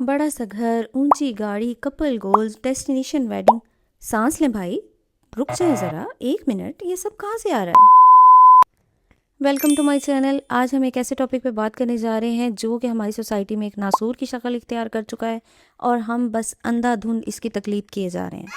बड़ा सा घर, ऊंची गाड़ी, कपल गोल्स, डेस्टिनेशन वेडिंग। सांस लें भाई, रुक जाए ज़रा, 1 मिनट, ये सब कहाँ से आ रहा है? Welcome to my channel. आज हम एक ऐसे टॉपिक पे बात करने जा रहे हैं जो कि हमारी सोसाइटी में एक नासूर की शक्ल इख्तियार कर चुका है और हम बस अंधाधुंध इसकी तकलीद किए जा रहे हैं।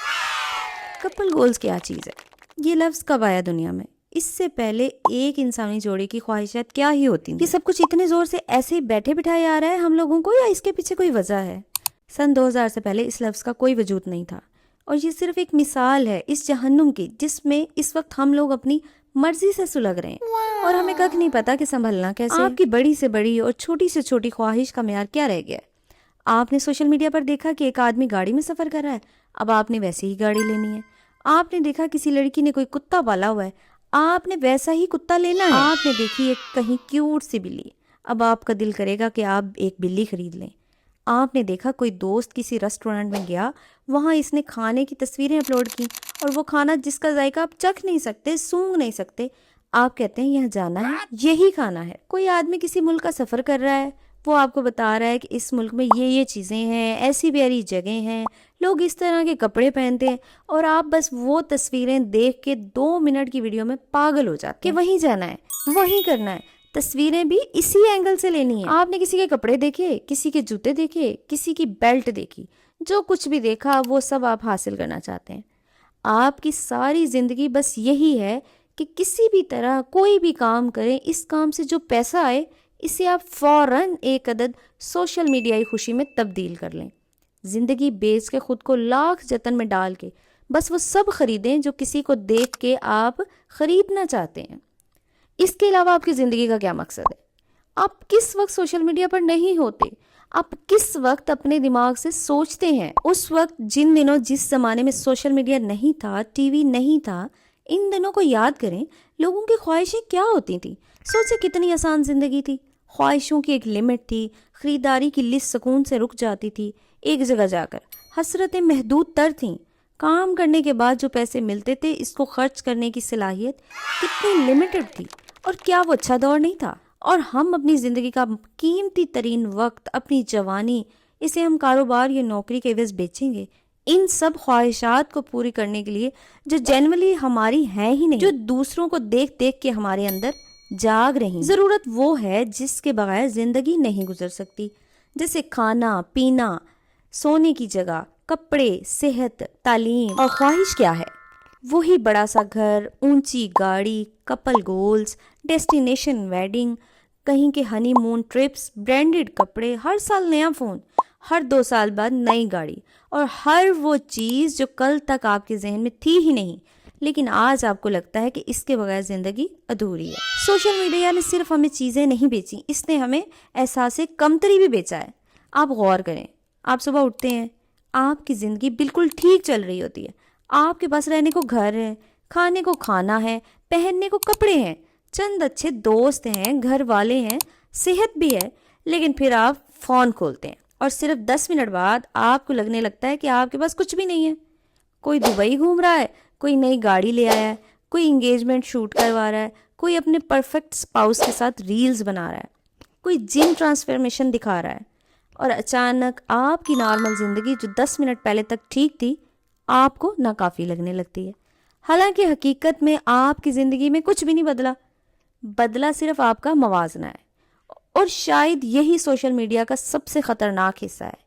कपल गोल्स क्या चीज़ है? ये लफ्ज़ कब आया दुनिया में? इससे पहले एक इंसानी जोड़ी की ख्वाहिशात क्या ही होती हैं? ये सब कुछ इतने ज़ोर से ऐसे ही बैठे बिठाए आ रहा है हम लोगों को, या इसके पीछे कोई वजह है? सन 2000 से पहले इस लफ्ज़ का कोई वजूद नहीं था और ये सिर्फ एक मिसाल है इस जहन्नुम की जिसमें इस वक्त हम लोग अपनी मर्जी से सुलग रहे हैं और हमें कख नहीं पता कि संभलना कैसे। आपकी बड़ी से बड़ी और छोटी से छोटी ख्वाहिश का मेयार क्या रह गया है? आपने सोशल मीडिया पर देखा कि एक आदमी गाड़ी में सफ़र कर रहा है, अब आपने वैसे ही गाड़ी लेनी है। आपने देखा किसी लड़की ने कोई कुत्ता पाला हुआ है, आपने वैसा ही कुत्ता लेना है। आपने देखी एक कहीं क्यूट सी बिल्ली, अब आपका दिल करेगा कि आप एक बिल्ली खरीद लें। आपने देखा कोई दोस्त किसी रेस्टोरेंट में गया, वहाँ इसने खाने की तस्वीरें अपलोड की और वो खाना जिसका जायका आप चख नहीं सकते, सूंघ नहीं सकते, आप कहते हैं यहाँ जाना है, यही खाना है। कोई आदमी किसी मुल्क का सफ़र कर रहा है, वो आपको बता रहा है कि इस मुल्क में ये चीज़ें हैं, ऐसी प्यारी जगह हैं, लोग इस तरह के कपड़े पहनते हैं, और आप बस वो तस्वीरें देख के 2 मिनट की वीडियो में पागल हो जाते हैं कि वहीं जाना है, वहीं करना है, तस्वीरें भी इसी एंगल से लेनी है। आपने किसी के कपड़े देखे, किसी के जूते देखे, किसी की बेल्ट देखी, जो कुछ भी देखा वो सब आप हासिल करना चाहते हैं। आपकी सारी ज़िंदगी बस यही है कि किसी भी तरह कोई भी काम करें, इस काम से जो पैसा आए इसे आप फ़ौरन एक अदद सोशल मीडियाई खुशी में तब्दील कर लें। ज़िंदगी बेच के ख़ुद को लाख जतन में डाल के बस वो सब ख़रीदें जो किसी को देख के आप ख़रीदना चाहते हैं। इसके अलावा आपकी ज़िंदगी का क्या मकसद है? आप किस वक्त सोशल मीडिया पर नहीं होते? आप किस वक्त अपने दिमाग से सोचते हैं? उस वक्त जिन दिनों जिस ज़माने में सोशल मीडिया नहीं था, टीवी नहीं था, इन दिनों को याद करें। लोगों की ख्वाहिशें क्या होती थी? सोचे कितनी आसान ज़िंदगी थी। ख्वाहिशों की एक लिमिट थी, ख़रीदारी की लिस्ट सुकून से रुक जाती थी एक जगह जाकर। हसरतें महदूद तर थीं। काम करने के बाद जो पैसे मिलते थे, इसको खर्च करने की सलाहियत कितनी लिमिटेड थी। और क्या वो अच्छा दौर नहीं था? और हम अपनी ज़िंदगी का कीमती तरीन वक्त, अपनी जवानी, इसे हम कारोबार या नौकरी के एवज़ बेचेंगे इन सब ख्वाहिशात को पूरी करने के लिए जो जनरली हमारी हैं ही नहीं, जो दूसरों को देख देख के हमारे अंदर जाग रही। ज़रूरत वो है जिसके बगैर ज़िंदगी नहीं गुजर सकती, जैसे खाना पीना, सोने की जगह, कपड़े, सेहत, तालीम। और ख्वाहिश क्या है? वही बड़ा सा घर, ऊंची गाड़ी, कपल गोल्स, डेस्टिनेशन वेडिंग, कहीं के हनीमून ट्रिप्स, ब्रांडेड कपड़े, हर साल नया फ़ोन, हर 2 साल बाद नई गाड़ी, और हर वो चीज़ जो कल तक आपके जहन में थी ही नहीं, लेकिन आज आपको लगता है कि इसके बगैर ज़िंदगी अधूरी है। सोशल मीडिया ने सिर्फ हमें चीज़ें नहीं बेची, इसने हमें एहसास कमतरी भी बेचा है। आप गौर करें, आप सुबह उठते हैं, आपकी ज़िंदगी बिल्कुल ठीक चल रही होती है। आपके पास रहने को घर है, खाने को खाना है, पहनने को कपड़े हैं, चंद अच्छे दोस्त हैं, घर वाले हैं, सेहत भी है, लेकिन फिर आप फ़ोन खोलते हैं और सिर्फ 10 मिनट बाद आपको लगने लगता है कि आपके पास कुछ भी नहीं है। कोई दुबई घूम रहा है, कोई नई गाड़ी ले आया है, कोई इंगेजमेंट शूट करवा रहा है, कोई अपने परफेक्ट स्पाउस के साथ रील्स बना रहा है, कोई जिम ट्रांसफॉर्मेशन दिखा रहा है, और अचानक आपकी नॉर्मल ज़िंदगी जो 10 मिनट पहले तक ठीक थी, आपको नाकाफ़ी लगने लगती है। हालांकि हकीकत में आपकी ज़िंदगी में कुछ भी नहीं बदला सिर्फ आपका मवाजना है। और शायद यही सोशल मीडिया का सबसे ख़तरनाक हिस्सा है।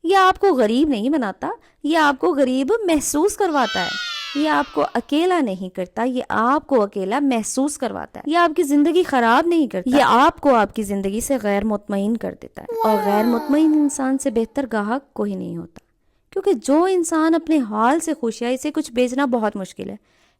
यह आपको गरीब नहीं बनाता, यह आपको गरीब महसूस करवाता है। यह आपको अकेला नहीं करता, यह आपको अकेला महसूस करवाता है। यह आपकी ज़िंदगी ख़राब नहीं करता, यह आपको आपकी ज़िंदगी से गैर मुतमईन कर देता है। और गैर मुतमईन इंसान से बेहतर गाहक कोई नहीं होता, क्योंकि जो इंसान अपने हाल से खुश है, इसे कुछ बेचना बहुत मुश्किल है।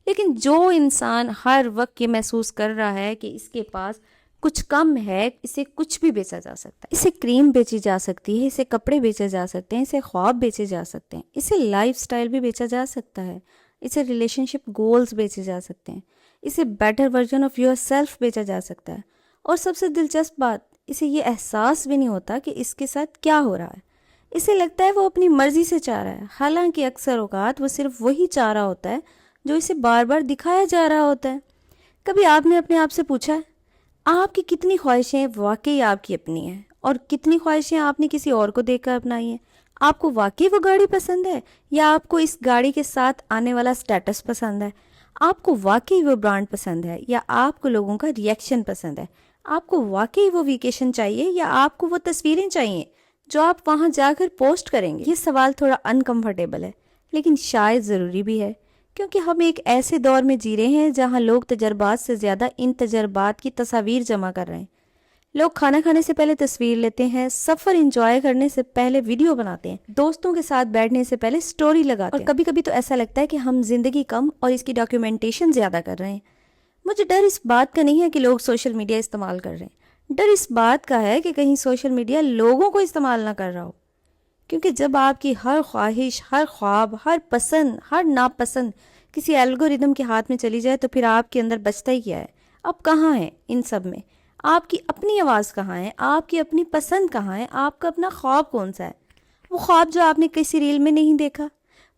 लेकिन जो इंसान हर वक्त ये महसूस कर रहा है कि इसके पास कुछ कम है, इसे कुछ भी बेचा जा सकता है। इसे क्रीम बेची जा सकती है, इसे कपड़े बेचे जा सकते हैं, इसे ख्वाब बेचे जा सकते हैं, इसे लाइफस्टाइल भी बेचा जा सकता है, इसे रिलेशनशिप गोल्स बेचे जा सकते हैं, इसे better version of your self बेचा जा सकता है। और सबसे दिलचस्प बात, इसे ये एहसास भी नहीं होता कि इसके साथ क्या हो रहा है। इसे लगता है वो अपनी मर्जी से चाह रहा है, हालांकि अक्सर औकात वो सिर्फ वही चाह रहा होता है जो इसे बार बार दिखाया जा रहा होता है। कभी आपने अपने आप से पूछा है आपकी कितनी ख्वाहिशें वाकई आपकी अपनी हैं اور کتنی خواہشیں آپ نے کسی اور کو دیکھ کر اپنائی ہیں؟ آپ کو واقعی وہ گاڑی پسند ہے یا آپ کو اس گاڑی کے ساتھ آنے والا سٹیٹس پسند ہے؟ آپ کو واقعی وہ برانڈ پسند ہے یا آپ کو لوگوں کا ریئیکشن پسند ہے؟ آپ کو واقعی وہ ویکیشن چاہیے یا آپ کو وہ تصویریں چاہیے جو آپ وہاں جا کر پوسٹ کریں گے؟ یہ سوال تھوڑا انکمفرٹیبل ہے لیکن شاید ضروری بھی ہے، کیونکہ ہم ایک ایسے دور میں جی رہے ہیں جہاں لوگ تجربات سے زیادہ ان تجربات کی تصاویر جمع کر رہے ہیں۔ لوگ کھانا کھانے سے پہلے تصویر لیتے ہیں، سفر انجوائے کرنے سے پہلے ویڈیو بناتے ہیں، دوستوں کے ساتھ بیٹھنے سے پہلے سٹوری لگاتے ہیں، اور کبھی کبھی تو ایسا لگتا ہے کہ ہم زندگی کم اور اس کی ڈاکیومنٹیشن زیادہ کر رہے ہیں۔ مجھے ڈر اس بات کا نہیں ہے کہ لوگ سوشل میڈیا استعمال کر رہے ہیں، ڈر اس بات کا ہے کہ کہیں سوشل میڈیا لوگوں کو استعمال نہ کر رہا ہو، کیونکہ جب آپ کی ہر خواہش، ہر خواب، ہر پسند، ہر ناپسند کسی الگوریدم کے ہاتھ میں چلی جائے تو پھر آپ کے اندر بچتا ہی کیا ہے؟ آپ کہاں ہیں ان سب میں؟ آپ کی اپنی آواز کہاں ہے؟ آپ کی اپنی پسند کہاں ہے؟ آپ کا اپنا خواب کون سا ہے؟ وہ خواب جو آپ نے کسی ریل میں نہیں دیکھا،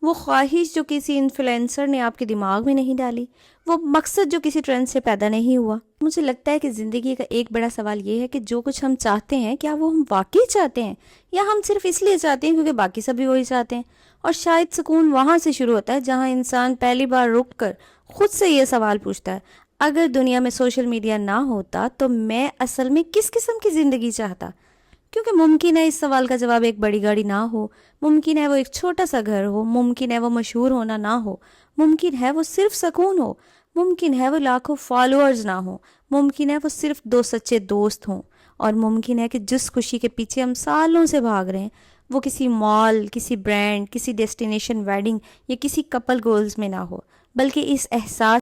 وہ خواہش جو کسی انفلوئنسر نے آپ کے دماغ میں نہیں ڈالی، وہ مقصد جو کسی ٹرینڈ سے پیدا نہیں ہوا۔ مجھے لگتا ہے کہ زندگی کا ایک بڑا سوال یہ ہے کہ جو کچھ ہم چاہتے ہیں کیا وہ ہم واقعی چاہتے ہیں، یا ہم صرف اس لیے چاہتے ہیں کیونکہ باقی سب بھی وہی چاہتے ہیں۔ اور شاید سکون وہاں سے شروع ہوتا ہے جہاں انسان پہلی بار رک کر خود سے یہ سوال پوچھتا ہے، اگر دنیا میں سوشل میڈیا نہ ہوتا تو میں اصل میں کس قسم کی زندگی چاہتا؟ کیونکہ ممکن ہے اس سوال کا جواب ایک بڑی گاڑی نہ ہو، ممکن ہے وہ ایک چھوٹا سا گھر ہو، ممکن ہے وہ مشہور ہونا نہ ہو، ممکن ہے وہ صرف سکون ہو، ممکن ہے وہ لاکھوں فالوورز نہ ہوں، ممکن ہے وہ صرف 2 سچے دوست ہوں، اور ممکن ہے کہ جس خوشی کے پیچھے ہم سالوں سے بھاگ رہے ہیں وہ کسی مال، کسی برانڈ، کسی ڈیسٹینیشن ویڈنگ یا کسی کپل گولز میں نہ ہو، بلکہ اس احساس